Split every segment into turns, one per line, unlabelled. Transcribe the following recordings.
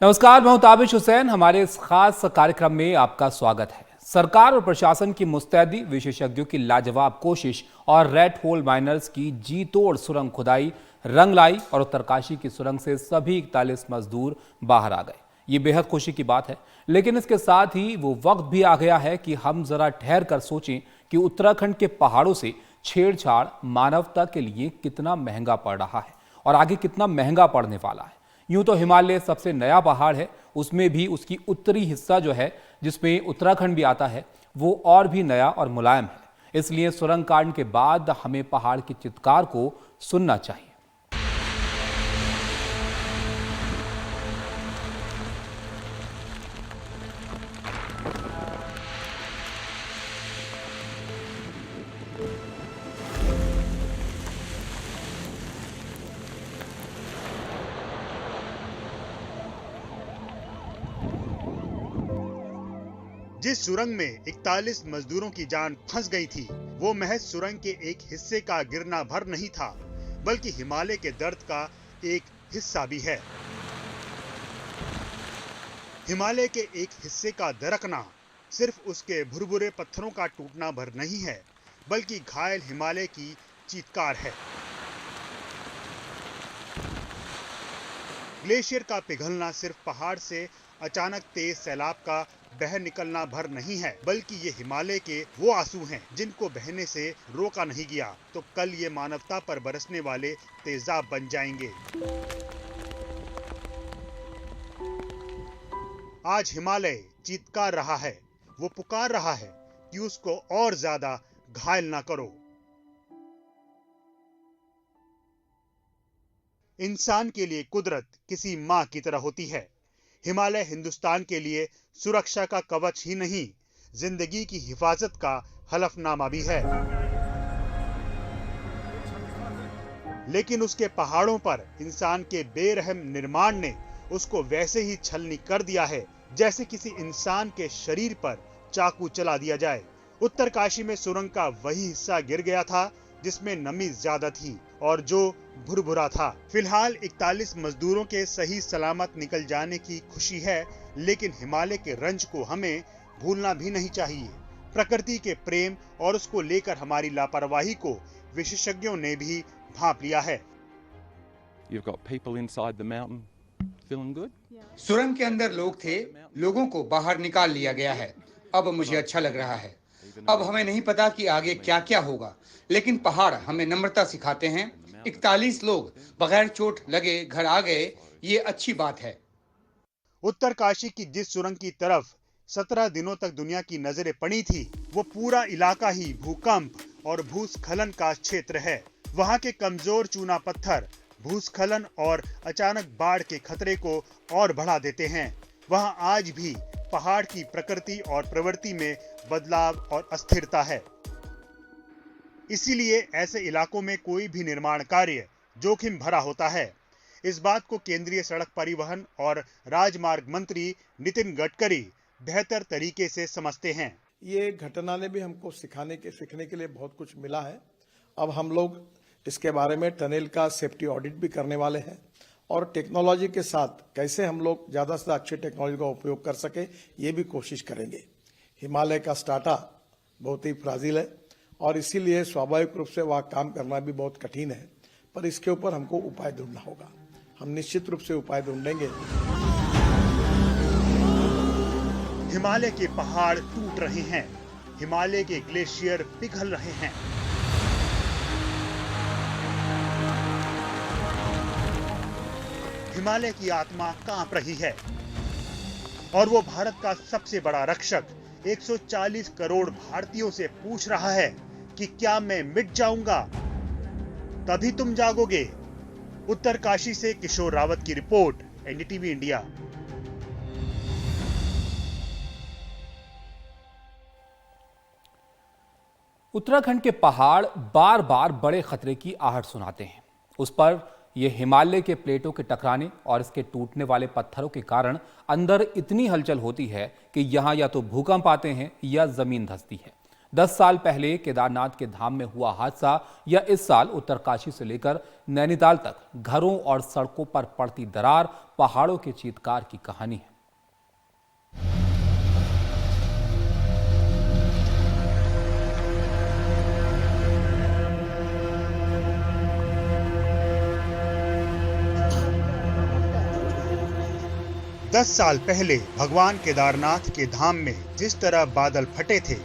नमस्कार, मैं हूं ताबिश हुसैन। हमारे इस खास कार्यक्रम में आपका स्वागत है। सरकार और प्रशासन की मुस्तैदी, विशेषज्ञों की लाजवाब कोशिश और रेड होल माइनर्स की जी तोड़ सुरंग खुदाई रंग लाई और उत्तरकाशी की सुरंग से सभी 41 मजदूर बाहर आ गए। ये बेहद खुशी की बात है, लेकिन इसके साथ ही वो वक्त भी आ गया है कि हम जरा ठहर कर सोचें कि उत्तराखंड के पहाड़ों से छेड़छाड़ मानवता के लिए कितना महंगा पड़ रहा है और आगे कितना महंगा पड़ने वाला है। यूं तो हिमालय सबसे नया पहाड़ है, उसमें भी उसकी उत्तरी हिस्सा जो है, जिसमें उत्तराखंड भी आता है, वो और भी नया और मुलायम है। इसलिए सुरंग कांड के बाद हमें पहाड़ की चित्कार को सुनना चाहिए।
जिस सुरंग में 41 मजदूरों की जान फंस गई थी, वो महज सुरंग के एक हिस्से का गिरना भर नहीं था, बल्कि हिमालय के दर्द का एक हिस्सा भी है। हिमालय के एक हिस्से का दरकना सिर्फ उसके भुरभुरे पत्थरों का टूटना भर नहीं है, बल्कि घायल हिमालय की चीत्कार है। ग्लेशियर का पिघलना सिर्फ पहाड़ से अचानक तेज सैलाब का बह निकलना भर नहीं है, बल्कि ये हिमालय के वो आंसू हैं जिनको बहने से रोका नहीं गया, तो कल ये मानवता पर बरसने वाले तेजाब बन जाएंगे। आज हिमालय चीत्कार रहा है, वो पुकार रहा है कि उसको और ज्यादा घायल ना करो। इंसान के लिए कुदरत किसी मां की तरह होती है। हिमालय हिंदुस्तान के लिए सुरक्षा का कवच ही नहीं, जिंदगी की हिफाजत का हलफनामा भी है। लेकिन उसके पहाड़ों पर इंसान के बेरहम निर्माण ने उसको वैसे ही छलनी कर दिया है, जैसे किसी इंसान के शरीर पर चाकू चला दिया जाए। उत्तरकाशी में सुरंग का वही हिस्सा गिर गया था जिसमें नमी ज्यादा थी और जो भुरभुरा था। फिलहाल 41 मजदूरों के सही सलामत निकल जाने की खुशी है, लेकिन हिमालय के रंज को हमें भूलना भी नहीं चाहिए। प्रकृति के प्रेम और उसको लेकर हमारी लापरवाही को विशेषज्ञों ने भी भांप लिया है।
सुरंग के अंदर लोग थे, लोगों को बाहर निकाल लिया गया है। अब मुझे अच्छा लग रहा है। अब हमें नहीं पता कि आगे क्या क्या होगा, लेकिन पहाड़ हमें नम्रता सिखाते हैं। 41 लोग बगैर चोट लगे घर आ गए, ये अच्छी बात है।
उत्तरकाशी की जिस सुरंग की तरफ 17 दिनों तक दुनिया की नजरें पड़ी थी, वो पूरा इलाका ही भूकंप और भूस्खलन का क्षेत्र है। वहां के कमजोर चूना पत्थर भूस्खलन और अचानक बाढ़ के खतरे को और बढ़ा देते हैं। वहां आज भी पहाड़ की प्रकृति और प्रवृत्ति में बदलाव और अस्थिरता है। इसीलिए ऐसे इलाकों में कोई भी निर्माण कार्य जोखिम भरा होता है। इस बात को केंद्रीय सड़क परिवहन और राजमार्ग मंत्री नितिन गडकरी बेहतर तरीके से समझते हैं।
ये घटना ने भी हमको सीखने के लिए बहुत कुछ मिला है। अब हम लोग इसके बारे में टनल का सेफ्टी ऑडिट भी करने वाले हैं और टेक्नोलॉजी के साथ कैसे हम लोग ज़्यादा से अच्छी टेक्नोलॉजी का उपयोग कर सके, ये भी कोशिश करेंगे। हिमालय का स्टाटा बहुत ही फ्राजिल है और इसीलिए स्वाभाविक रूप से वहाँ काम करना भी बहुत कठिन है, पर इसके ऊपर हमको उपाय ढूंढना होगा। हम निश्चित रूप से उपाय ढूंढेंगे।
हिमालय के पहाड़ टूट रहे हैं, हिमालय के ग्लेशियर पिघल रहे हैं। हिमालय की आत्मा कांप रही है और वो भारत का सबसे बड़ा रक्षक 140 करोड़ भारतीयों से पूछ रहा है कि क्या मैं मिट जाऊंगा? तभी तुम जागोगे। उत्तरकाशी से किशोर रावत की रिपोर्ट, एनडीटीवी इंडिया।
उत्तराखंड के पहाड़ बार बार बड़े खतरे की आहट सुनाते हैं। उस पर यह हिमालय के प्लेटों के टकराने और इसके टूटने वाले पत्थरों के कारण अंदर इतनी हलचल होती है कि यहां या तो भूकंप आते हैं या जमीन धंसती है। 10 साल पहले केदारनाथ के धाम में हुआ हादसा या इस साल उत्तरकाशी से लेकर नैनीताल तक घरों और सड़कों पर पड़ती दरार पहाड़ों के चीत्कार की कहानी है।
10 साल पहले भगवान केदारनाथ के धाम में जिस तरह बादल फटे थे,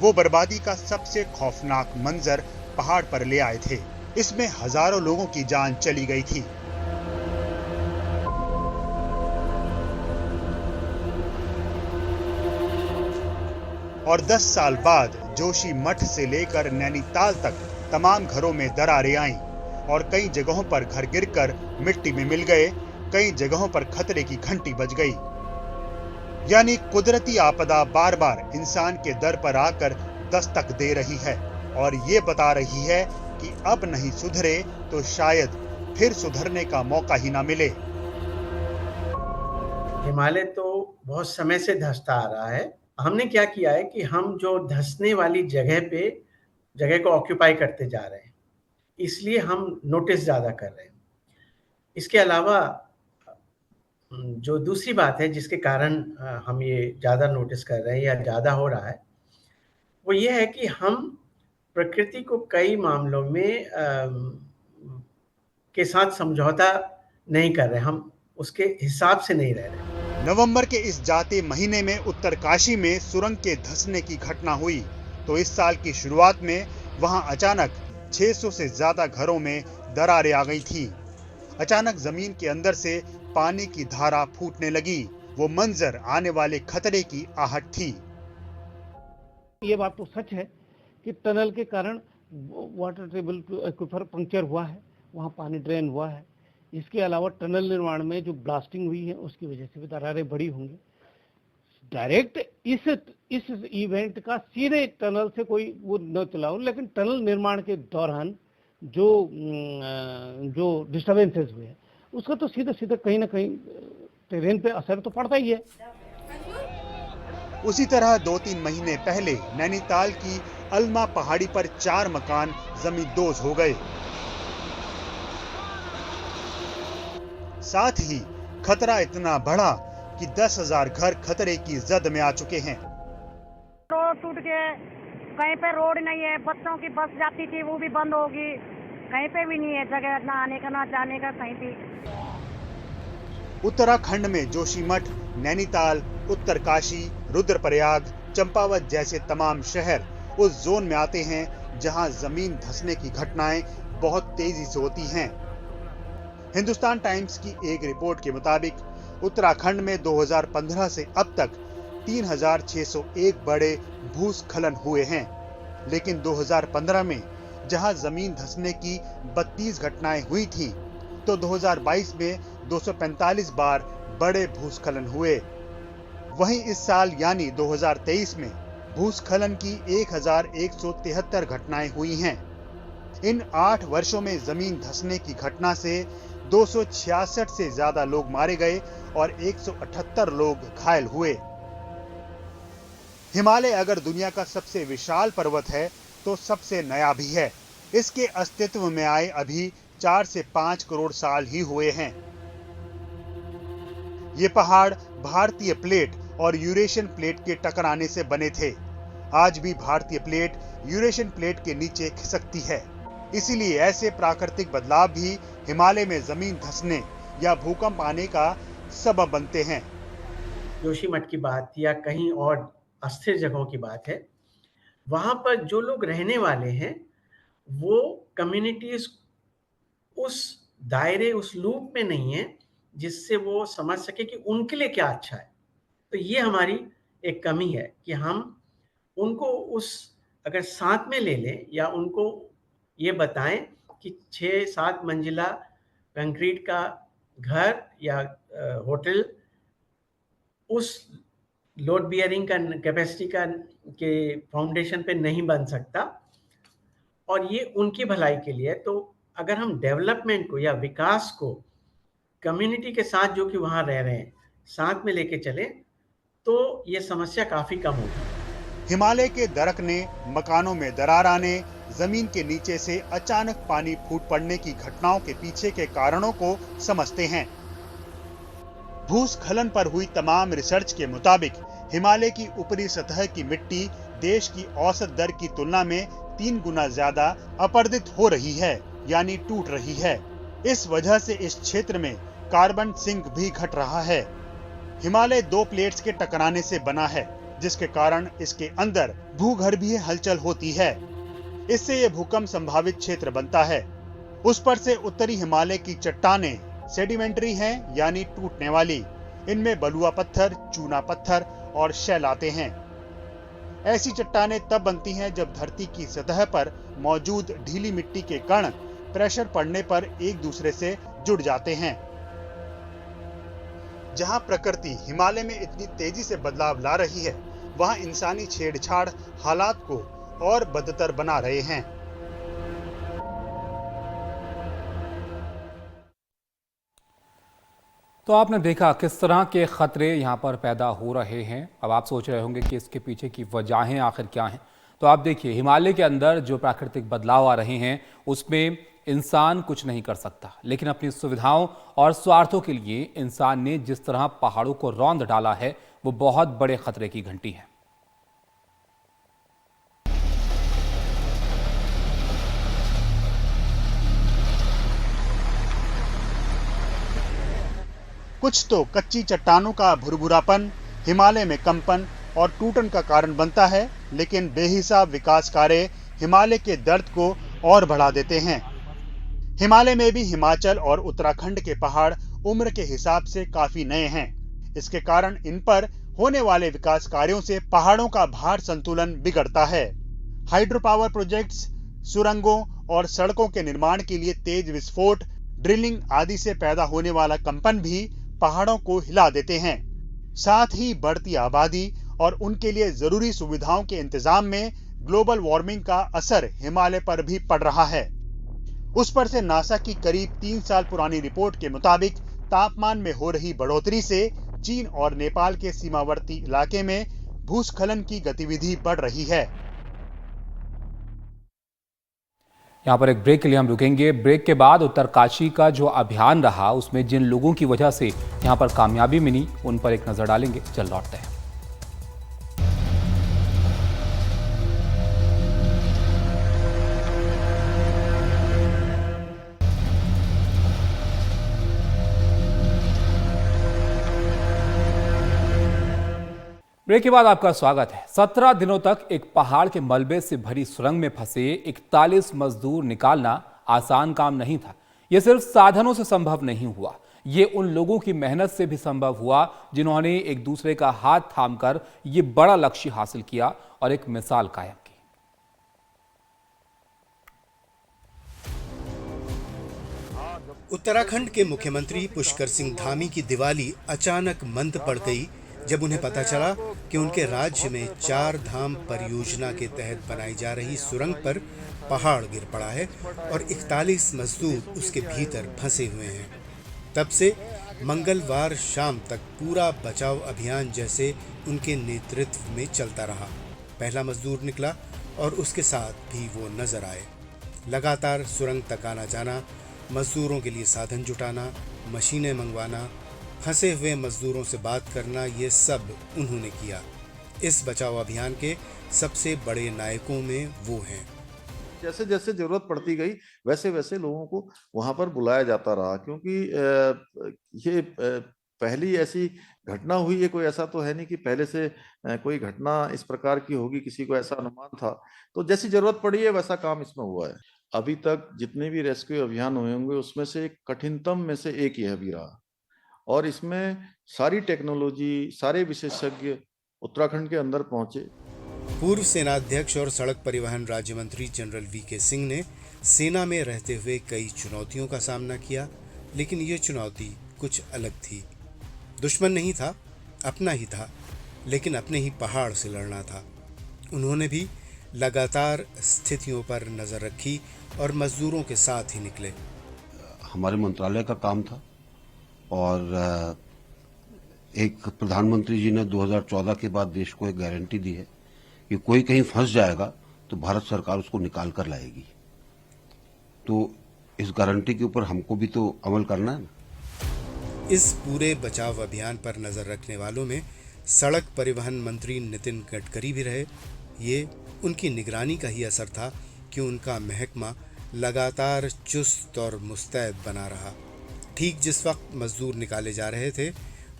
वो बर्बादी का सबसे खौफनाक मंजर पहाड़ पर ले आए थे। इसमें हजारों लोगों की जान चली गई थी। और 10 साल बाद जोशी मठ से लेकर नैनीताल तक तमाम घरों में दरारें आईं और कई जगहों पर घर गिरकर मिट्टी में मिल गए, कई जगहों पर खतरे की घंटी बज गई। यानी कुदरती आपदा बार बार इंसान के दर पर आकर दस्तक दे रही है और ये बता रही है कि अब नहीं सुधरे तो शायद फिर सुधरने का मौका ही ना मिले।
हिमालय तो बहुत समय से धंसता आ रहा है। हमने क्या किया है कि हम जो धंसने वाली जगह को ऑक्यूपाई करते जा रहे हैं, इसलिए हम नोटिस ज़्यादा कर रहे हैं। इसके अलावा जो दूसरी बात है जिसके कारण हम ये ज़्यादा नोटिस कर रहे हैं या ज़्यादा हो रहा है, वो ये है कि हम प्रकृति को कई मामलों में के साथ समझौता नहीं कर रहे, हम उसके हिसाब से नहीं रह रहे।
नवंबर के इस जाते महीने में उत्तरकाशी में सुरंग के धंसने की घटना हुई तो इस साल की शुरुआत में वहां अचानक 600 से ज्यादा घरों में दरारें आ गई थी। अचानक जमीन के अंदर से पानी की धारा फूटने लगी। वो मंजर आने वाले खतरे की आहट थी।
ये बात तो सच है कि टनल के कारण वाटर टेबल एक्वीफर पंक्चर हुआ है, वहाँ पानी ड्रेन हुआ है। इसके अलावा टनल निर्माण में जो ब्लास्टिंग हुई है उसकी वजह से भी दरारें बड़ी होंगी। डायरेक्ट इस इवेंट का सीधे टनल से कोई वो न चला हो, लेकिन टनल निर्माण के दौरान जो डिस्टर्बेंसेस हुए हैं उसका तो सीधे कहीं ना कहीं ट्रेन पे असर तो पड़ता ही है।
उसी तरह 2-3 महीने पहले नैनीताल की अलमा पहाड़ी पर 4 मकान जमींदोज हो गए। साथ ही खतरा इतना बढ़ा कि 10,000 घर खतरे की जद में आ चुके हैं।
रोड टूट गए, कहीं पे रोड नहीं है, बच्चों की बस जाती थी वो भी बंद होगी, कहीं पे भी नहीं है जगह ना आने का ना जाने का कहीं भी।
उत्तराखंड में जोशीमठ, नैनीताल, उत्तरकाशी, रुद्रप्रयाग, चंपावत जैसे तमाम शहर उस जोन में आते हैं जहां जमीन धंसने की घटनाएं बहुत तेजी से होती हैं। हिंदुस्तान टाइम्स की एक रिपोर्ट के मुताबिक उत्तराखंड में 2015 से अब तक 3,601 बड़े भूस्खलन हुए हैं, लेकिन 2015 में जहां जमीन धंसने की 32 घटनाएं हुई थी तो 2022 में 245 बार बड़े भूस्खलन हुए। वहीं इस साल यानी 2023 में भूस्खलन की 1,173 घटनाएं हुई हैं। इन 8 वर्षों में जमीन धंसने की घटना से 266 से ज्यादा लोग मारे गए और 178 लोग घायल हुए। हिमालय अगर दुनिया का सबसे विशाल पर्वत है तो सबसे नया भी है। इसके अस्तित्व में आए अभी 4 से 5 करोड़ साल ही हुए हैं। ये पहाड़ भारतीय प्लेट और यूरेशियन प्लेट के टकराने से बने थे। आज भी भारतीय प्लेट यूरेशियन प्लेट के नीचे खिसकती है। इसीलिए ऐसे प्राकृतिक बदलाव भी हिमालय में जमीन धंसने या भूकंप आने का सबब बनते हैं।
जोशीमठ की बात या कहीं और अस्थिर जगहों की बात है, वहां पर जो लोग रहने वाले हैं वो कम्युनिटीज उस दायरे, उस लूप में नहीं है जिससे वो समझ सके कि उनके लिए क्या अच्छा है। तो ये हमारी एक कमी है कि हम उनको उस अगर साथ में ले लें या उनको ये बताएं कि 6-7 मंजिला कंक्रीट का घर या होटल उस लोड बियरिंग का कैपेसिटी का के फाउंडेशन पे नहीं बन सकता और ये उनकी भलाई के लिए। तो अगर हम डेवलपमेंट को या विकास को कम्युनिटी के साथ जो कि वहाँ रह रहे हैं साथ में लेके चलें तो ये समस्या काफ़ी कम होगी।
हिमालय के दरकने, मकानों में दरार आने, जमीन के नीचे से अचानक पानी फूट पड़ने की घटनाओं के पीछे के कारणों को समझते हैं। भूस्खलन पर हुई तमाम रिसर्च के मुताबिक हिमालय की ऊपरी सतह की मिट्टी देश की औसत दर की तुलना में 3 गुना ज्यादा अपरदित हो रही है, यानी टूट रही है। इस वजह से इस क्षेत्र में कार्बन सिंक भी घट रहा है। हिमालय 2 प्लेट्स के टकराने से बना है, जिसके कारण इसके अंदर भूगर्भीय हलचल होती है। इससे यह भूकंप संभावित क्षेत्र बनता है। उस पर से उत्तरी हिमालय की चट्टानें सेडिमेंट्री हैं, यानी टूटने वाली। इनमें बलुआ पत्थर, चूना पत्थर और शैल आते हैं। ऐसी चट्टानें तब बनती हैं जब धरती की सतह पर मौजूद ढीली मिट्टी के कण प्रेशर पड़ने पर एक दूसरे से जुड़ जाते हैं। जहां प्रकृति हिमालय में इतनी तेजी से बदलाव ला रही है, वहां इंसानी छेड़छाड़ हालात को और बदतर बना रहे हैं।
तो आपने देखा किस तरह के खतरे यहाँ पर पैदा हो रहे हैं। अब आप सोच रहे होंगे कि इसके पीछे की वजहें आखिर क्या हैं। तो आप देखिए, हिमालय के अंदर जो प्राकृतिक बदलाव आ रहे हैं उसमें इंसान कुछ नहीं कर सकता, लेकिन अपनी सुविधाओं और स्वार्थों के लिए इंसान ने जिस तरह पहाड़ों को रौंद डाला है वो बहुत बड़े खतरे की घंटी है।
कुछ तो कच्ची चट्टानों का भुरभुरापन हिमालय में कंपन और टूटन का कारण बनता है, लेकिन बेहिसाब विकास कार्य हिमालय के दर्द को और बढ़ा देते हैं। हिमालय में भी हिमाचल और उत्तराखंड के पहाड़ उम्र के हिसाब से काफी नए हैं। इसके कारण इन पर होने वाले विकास कार्यों से पहाड़ों का भार संतुलन बिगड़ता है। हाइड्रो पावर प्रोजेक्ट्स, सुरंगों और सड़कों के निर्माण के लिए तेज विस्फोट, ड्रिलिंग आदि से पैदा होने वाला कंपन भी पहाड़ों को हिला देते हैं। साथ ही बढ़ती आबादी और उनके लिए जरूरी सुविधाओं के इंतजाम में ग्लोबल वार्मिंग का असर हिमालय पर भी पड़ रहा है। उस पर से नासा की करीब 3 साल पुरानी रिपोर्ट के मुताबिक तापमान में हो रही बढ़ोतरी से चीन और नेपाल के सीमावर्ती इलाके में भूस्खलन की गतिविधि बढ़ रही है।
यहाँ पर एक ब्रेक के लिए हम रुकेंगे। ब्रेक के बाद उत्तरकाशी का जो अभियान रहा उसमें जिन लोगों की वजह से यहाँ पर कामयाबी मिली उन पर एक नजर डालेंगे। चल लौटते हैं। ब्रेक के बाद आपका स्वागत है। 17 दिनों तक एक पहाड़ के मलबे से भरी सुरंग में फंसे 41 मजदूर निकालना आसान काम नहीं था। यह सिर्फ साधनों से संभव नहीं हुआ, ये उन लोगों की मेहनत से भी संभव हुआ जिन्होंने एक दूसरे का हाथ थामकर ये बड़ा लक्ष्य हासिल किया और एक मिसाल कायम की।
उत्तराखंड के मुख्यमंत्री पुष्कर सिंह धामी की दिवाली अचानक मंद पड़ गई जब उन्हें पता चला कि उनके राज्य में 4 धाम परियोजना के तहत बनाई जा रही सुरंग पर पहाड़ गिर पड़ा है और 41 मजदूर उसके भीतर फंसे हुए हैं। तब से मंगलवार शाम तक पूरा बचाव अभियान जैसे उनके नेतृत्व में चलता रहा। पहला मजदूर निकला और उसके साथ भी वो नजर आए। लगातार सुरंग तक आना जाना, मजदूरों के लिए साधन जुटाना, मशीनें मंगवाना, फंसे हुए मजदूरों से बात करना, ये सब उन्होंने किया। इस बचाव अभियान के सबसे बड़े नायकों में वो हैं।
जैसे जैसे जरूरत पड़ती गई वैसे वैसे लोगों को वहां पर बुलाया जाता रहा, क्योंकि ये पहली ऐसी घटना हुई है। कोई ऐसा तो है नहीं कि पहले से कोई घटना इस प्रकार की होगी, किसी को ऐसा अनुमान था। तो जैसी जरूरत पड़ी है वैसा काम इसमें हुआ है। अभी तक जितने भी रेस्क्यू अभियान हुए होंगे उसमें से एक कठिनतम में से एक यह भी रहा, और इसमें सारी टेक्नोलॉजी, सारे विशेषज्ञ उत्तराखंड के अंदर पहुंचे।
पूर्व सेनाध्यक्ष और सड़क परिवहन राज्य मंत्री जनरल वीके सिंह ने सेना में रहते हुए कई चुनौतियों का सामना किया, लेकिन ये चुनौती कुछ अलग थी। दुश्मन नहीं था, अपना ही था, लेकिन अपने ही पहाड़ से लड़ना था। उन्होंने भी लगातार स्थितियों पर नजर रखी और मजदूरों के साथ ही निकले।
हमारे मंत्रालय का काम था और एक प्रधानमंत्री जी ने 2014 के बाद देश को एक गारंटी दी है कि कोई कहीं फंस जाएगा तो भारत सरकार उसको निकाल कर लाएगी। तो इस गारंटी के ऊपर हमको भी तो अमल करना है ना।
इस पूरे बचाव अभियान पर नजर रखने वालों में सड़क परिवहन मंत्री नितिन गडकरी भी रहे। ये उनकी निगरानी का ही असर था कि उनका महकमा लगातार चुस्त और मुस्तैद बना रहा। ठीक जिस वक्त मजदूर निकाले जा रहे थे,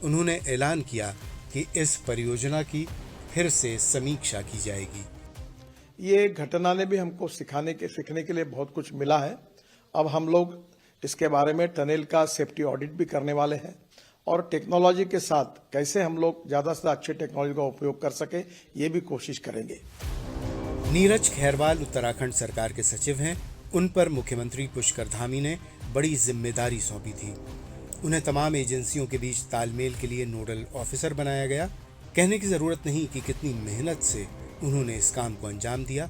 उन्होंने ऐलान किया कि इस परियोजना की फिर से समीक्षा की जाएगी।
ये घटना ने भी हमको सीखने के लिए बहुत कुछ मिला है। अब हम लोग इसके बारे में टनल का सेफ्टी ऑडिट भी करने वाले हैं और टेक्नोलॉजी के साथ कैसे हम लोग ज्यादा से अच्छे टेक्नोलॉजी का उपयोग कर सके, ये भी कोशिश करेंगे।
नीरज खैरवाल उत्तराखंड सरकार के सचिव हैं। उन पर मुख्यमंत्री पुष्कर धामी ने बड़ी जिम्मेदारी सौंपी थी। उन्हें तमाम एजेंसियों के बीच तालमेल के लिए नोडल ऑफिसर बनाया गया। कहने की जरूरत नहीं कि कितनी मेहनत से उन्होंने इस काम को अंजाम दिया।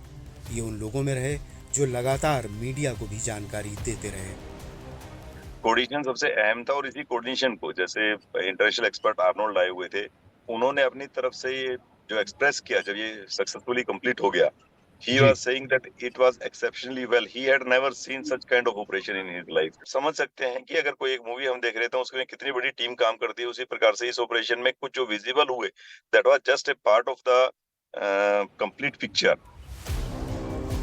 ये उन लोगों में रहे जो लगातार मीडिया को भी जानकारी देते रहे।
कोऑर्डिनेशन सबसे अहम था और इसी कोऑर्डिनेशन को, जैसे इंटरनेशनल एक्सपर्ट आर्नोल्ड आए हुए थे, उन्होंने अपनी तरफ से ये जो एक्सप्रेस किया जब ये सक्सेसफुली कंप्लीट हो गया, he was saying that it was exceptionally well. He had never seen such kind of operation in his life. समझ सकते हैं कि अगर कोई एक मूवी हम देख रहे थे उसमें कितनी बड़ी टीम काम करती है, उसी प्रकार से इस ऑपरेशन में कुछ जो विजिबल हुए, that was just a part of the complete picture.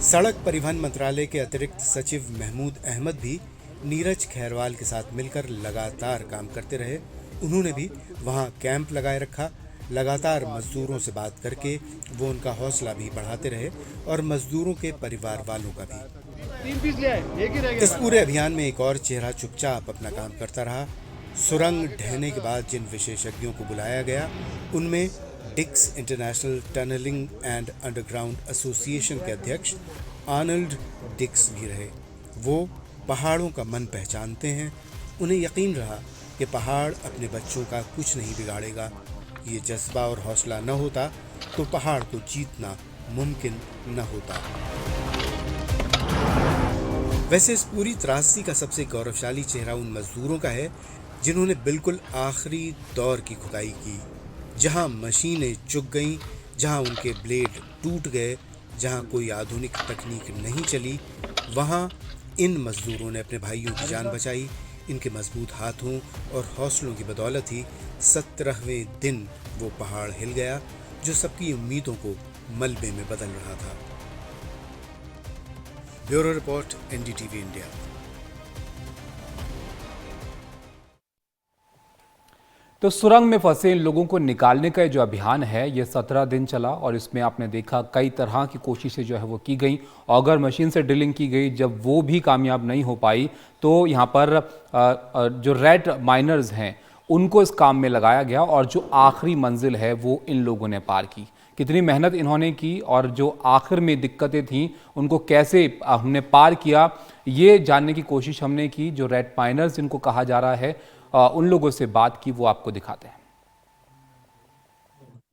सड़क परिवहन मंत्रालय के अतिरिक्त सचिव महमूद अहमद भी नीरज खैरवाल के साथ मिलकर लगातार काम करते रहे। उन्होंने भी वहां कैंप लगाए रखा। लगातार मजदूरों से बात करके वो उनका हौसला भी बढ़ाते रहे और मजदूरों के परिवार वालों का भी। इस पूरे अभियान में एक और चेहरा चुपचाप अपना काम करता रहा। सुरंग ढहने के बाद जिन विशेषज्ञों को बुलाया गया, उनमें डिक्स international tunnelling and underground association के अध्यक्ष आर्नल्ड डिक्स भी रहे। वो पहाड़ों का मन पहचानते हैं। उन्हें यकीन रहा कि पहाड़ अपने बच्चों का कुछ नहीं बिगाड़ेगा। ये जज्बा और हौसला न होता तो पहाड़ को जीतना मुमकिन न होता। वैसे इस पूरी त्रासदी का सबसे गौरवशाली चेहरा उन मजदूरों का है जिन्होंने बिल्कुल आखिरी दौर की खुदाई की, जहां मशीनें चुक गईं, जहां उनके ब्लेड टूट गए, जहां कोई आधुनिक तकनीक नहीं चली, वहां इन मजदूरों ने अपने भाइयों की जान बचाई। इनके मजबूत हाथों और हौसलों की बदौलत ही 17वें दिन वो पहाड़ हिल गया जो सबकी उम्मीदों को मलबे में बदल रहा था। Bureau report, NDTV India.
तो सुरंग में फंसे इन लोगों को निकालने का जो अभियान है ये 17 दिन चला और इसमें आपने देखा कई तरह की कोशिशें जो है वो की गई। ऑगर मशीन से ड्रिलिंग की गई, जब वो भी कामयाब नहीं हो पाई तो यहाँ पर जो रेड माइनर्स हैं उनको इस काम में लगाया गया और जो आखिरी मंजिल है वो इन लोगों ने पार की। कितनी मेहनत इन्होंने की और जो आखिर में दिक्कतें थीं उनको कैसे हमने पार किया, ये जानने की कोशिश हमने की। जो रेड माइनर्स जिनको कहा जा रहा है उन लोगों से बात की, वो आपको दिखाते हैं।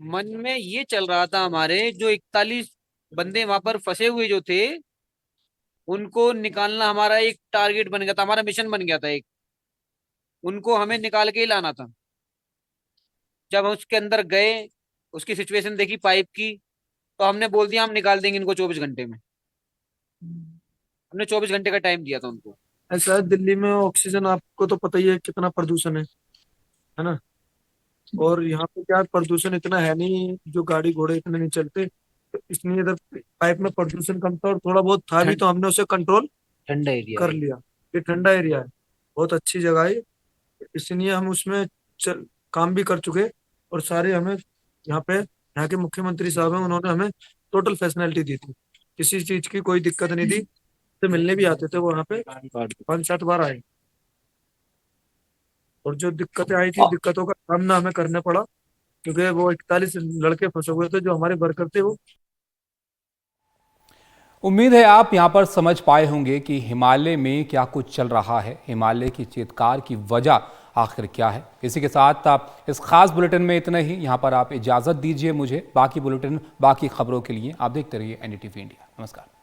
मन में ये चल रहा था हमारे, जो 41 बंदे वहां पर फंसे हुए जो थे उनको निकालना हमारा एक टारगेट बन गया था, हमारा मिशन बन गया था एक। उनको हमें निकाल के ही लाना था। जब हम उसके अंदर गए, उसकी सिचुएशन देखी पाइप की, तो हमने बोल दिया हम निकाल देंगे इनको 24 घंटे में। हमने 24 घंटे का टाइम दिया था उनको।
ऐसा है, दिल्ली में ऑक्सीजन आपको तो पता ही है कितना प्रदूषण है ना। और यहाँ पे क्या प्रदूषण इतना है नहीं, जो गाड़ी घोड़े इतने नहीं चलते, तो इसलिए इधर पाइप में प्रदूषण कम था और थोड़ा बहुत था भी, तो हमने उसे कंट्रोल
ठंडा एरिया
कर लिया। ये ठंडा एरिया है, बहुत अच्छी जगह है, इसलिए हम उसमें काम भी कर चुके। और सारे हमें यहाँ के मुख्यमंत्री साहब हैं, उन्होंने हमें टोटल फैसिलिटी दी थी, किसी चीज की कोई दिक्कत नहीं दी। से मिलने भी आते थे वो, यहाँ पे 5-7 बार आए। और जो दिक्कतें आई थी, दिक्कतों का सामना हमें करना पड़ा, क्योंकि वो 41 लड़के फंसे हुए थे जो हमारे वर्कर थे। वो
उम्मीद है आप यहां पर समझ पाए होंगे कि हिमालय में क्या कुछ चल रहा है, हिमालय की चीत्कार की वजह आखिर क्या है। इसी के साथ आप इस खास बुलेटिन में इतना ही। यहां पर आप इजाजत दीजिए मुझे। बाकी बुलेटिन, बाकी खबरों के लिए आप देखते रहिए एनडीटीवी इंडिया। नमस्कार।